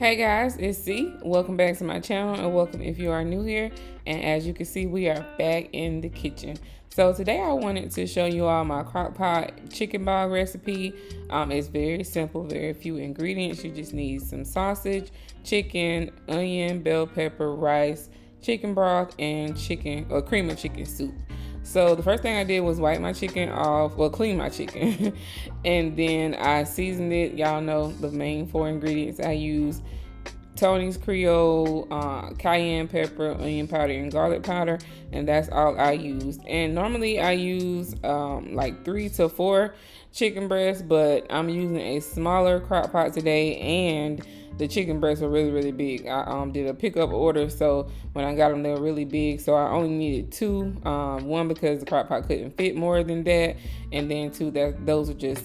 Hey guys, it's C. Welcome back to my channel and welcome if you are new here. And as you can see, we are back in the kitchen. So today I wanted to show you all my Crockpot chicken ball recipe. It's very simple, very few ingredients. You just need some sausage, chicken, onion, bell pepper, rice, chicken broth, and chicken or cream of chicken soup. So the first thing I did was wipe my chicken off, clean my chicken. And then I seasoned it. Y'all know the main four ingredients I use: Tony's Creole, cayenne pepper, onion powder, and garlic powder. And that's all I use. And normally I use like 3 to 4 chicken breasts, but I'm using a smaller crock pot today, and the chicken breasts were really big. I did a pickup order, so when I got them, they were really big. So I only needed 2. One, because the crock pot couldn't fit more than that, and then 2, that those are just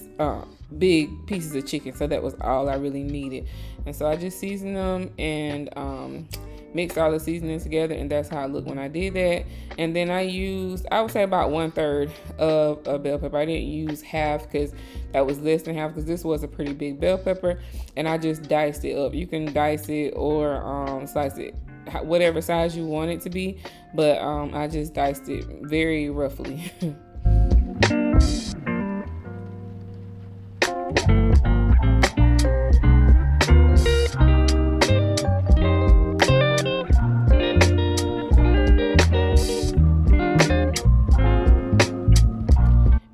big pieces of chicken. So that was all I really needed. And so I just seasoned them and mixed all the seasonings together, and that's how it looked when I did that. And then I used, I would say, about 1/3 of a bell pepper. I didn't use half because that was less than half, because this was a pretty big bell pepper, and I just diced it up. You can dice it or slice it whatever size you want it to be, but I just diced it very roughly.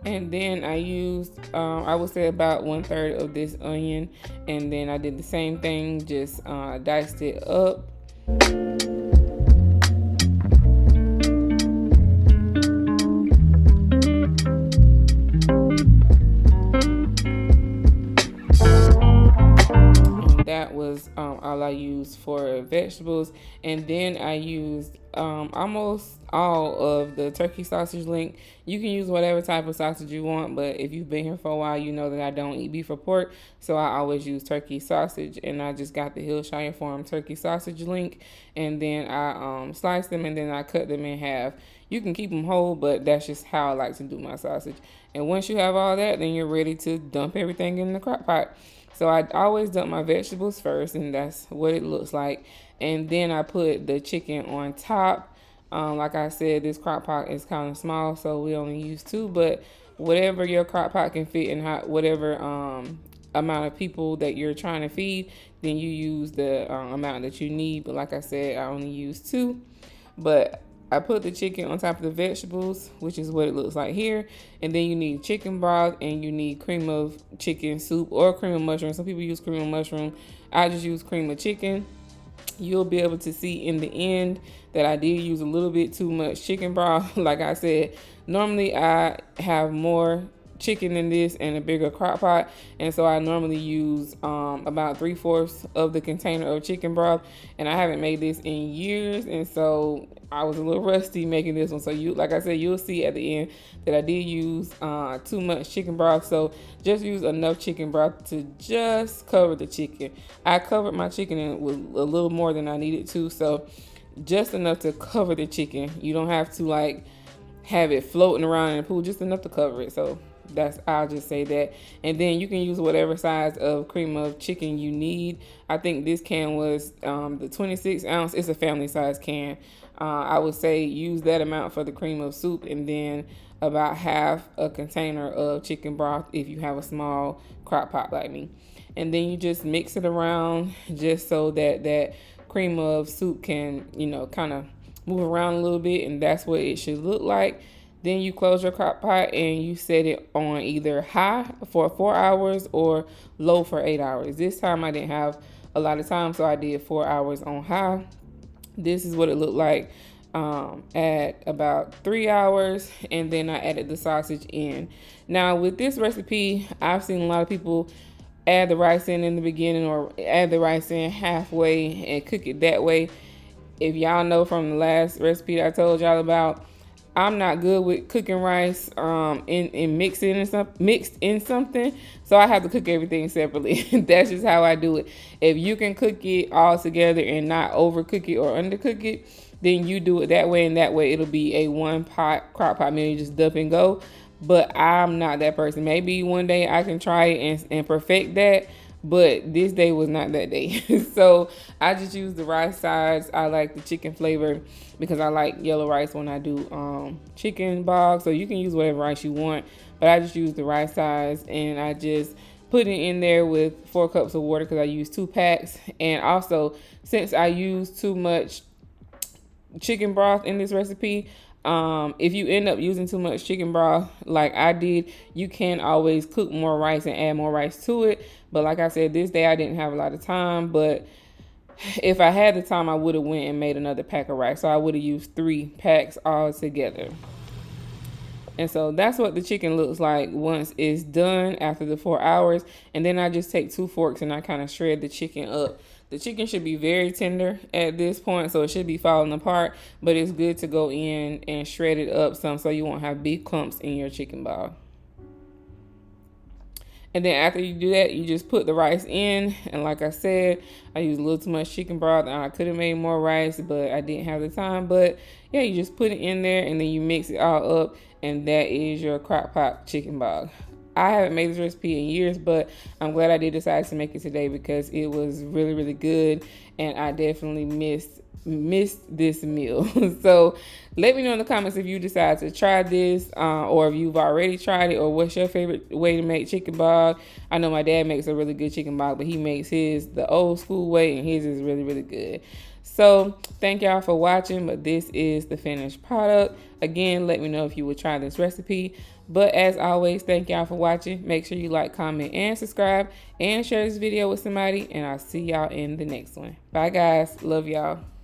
And then I used, I would say, about 1/3 of this onion. And then I did the same thing, just diced it up. That was all I used for vegetables. And then I used almost all of the turkey sausage link. You can use whatever type of sausage you want, but if you've been here for a while, you know that I don't eat beef or pork, so I always use turkey sausage. And I just got the Hillshire Farm turkey sausage link, and then I sliced them, and then I cut them in half. You can keep them whole, but that's just how I like to do my sausage. And once you have all that, then you're ready to dump everything in the crock pot. So I always dump my vegetables first, and that's what it looks like. And then I put the chicken on top. Like I said, this crock pot is kind of small, so we only use 2. But whatever your crock pot can fit, and whatever amount of people that you're trying to feed, then you use the amount that you need. But like I said, I only use 2. But I put the chicken on top of the vegetables, which is what it looks like here. And then you need chicken broth, and you need cream of chicken soup or cream of mushroom. Some people use cream of mushroom. I just use cream of chicken. You'll be able to see in the end that I did use a little bit too much chicken broth. Like I said, normally I have more chicken in this and a bigger crock pot, and so I normally use about 3/4 of the container of chicken broth, and I haven't made this in years, and so I was a little rusty making this one. So like I said, you'll see at the end that I did use too much chicken broth. So just use enough chicken broth to just cover the chicken. I covered my chicken in with a little more than I needed to, so just enough to cover the chicken. You don't have to like have it floating around in the pool, just enough to cover it. So I'll just say that. And then you can use whatever size of cream of chicken you need. I think this can was the 26 ounce. It's a family size can. I would say use that amount for the cream of soup, and then about half a container of chicken broth if you have a small crock pot like me. And then you just mix it around just so that cream of soup can, kind of move around a little bit, and that's what it should look like. Then you close your crock pot and you set it on either high for 4 hours or low for 8 hours. This time I didn't have a lot of time, so I did 4 hours on high. This is what it looked like at about 3 hours, and then I added the sausage in. Now with this recipe, I've seen a lot of people add the rice in the beginning, or add the rice in halfway and cook it that way. If y'all know from the last recipe that I told y'all about, I'm not good with cooking rice in mixing and mixed in something, so I have to cook everything separately. That's just how I do it. If you can cook it all together and not overcook it or undercook it, then you do it that way, and that way it'll be a one pot crock pot meal. You just dump and go. But I'm not that person. Maybe one day I can try it and perfect that, but this day was not that day. So I just used the rice sides. I like the chicken flavor because I like yellow rice when I do chicken bog. So you can use whatever rice you want, but I just use the rice sides, and I just put it in there with 4 cups of water because I use 2 packs. And also, since I use too much chicken broth in this recipe, if you end up using too much chicken broth like I did, you can always cook more rice and add more rice to it. But like I said, this day I didn't have a lot of time, but if I had the time, I would have went and made another pack of rice. So I would have used 3 packs all together. And so that's what the chicken looks like once it's done after the 4 hours. And then I just take 2 forks and I kind of shred the chicken up. The chicken should be very tender at this point, so it should be falling apart. But it's good to go in and shred it up some so you won't have big clumps in your chicken ball. And then after you do that, you just put the rice in. And like I said, I used a little too much chicken broth. I could have made more rice, but I didn't have the time. But yeah, you just put it in there and then you mix it all up. And that is your Crockpot chicken bog. I haven't made this recipe in years, but I'm glad I did decide to make it today because it was really, really good. And I definitely missed this meal. So let me know in the comments if you decide to try this or if you've already tried it, or what's your favorite way to make chicken bog. I know my dad makes a really good chicken bog, but he makes his the old school way, and his is really, really good. So thank y'all for watching, but this is the finished product. Again, let me know if you would try this recipe. But as always, thank y'all for watching. Make sure you like, comment, and subscribe, and share this video with somebody, and I'll see y'all in the next one. Bye guys, love y'all.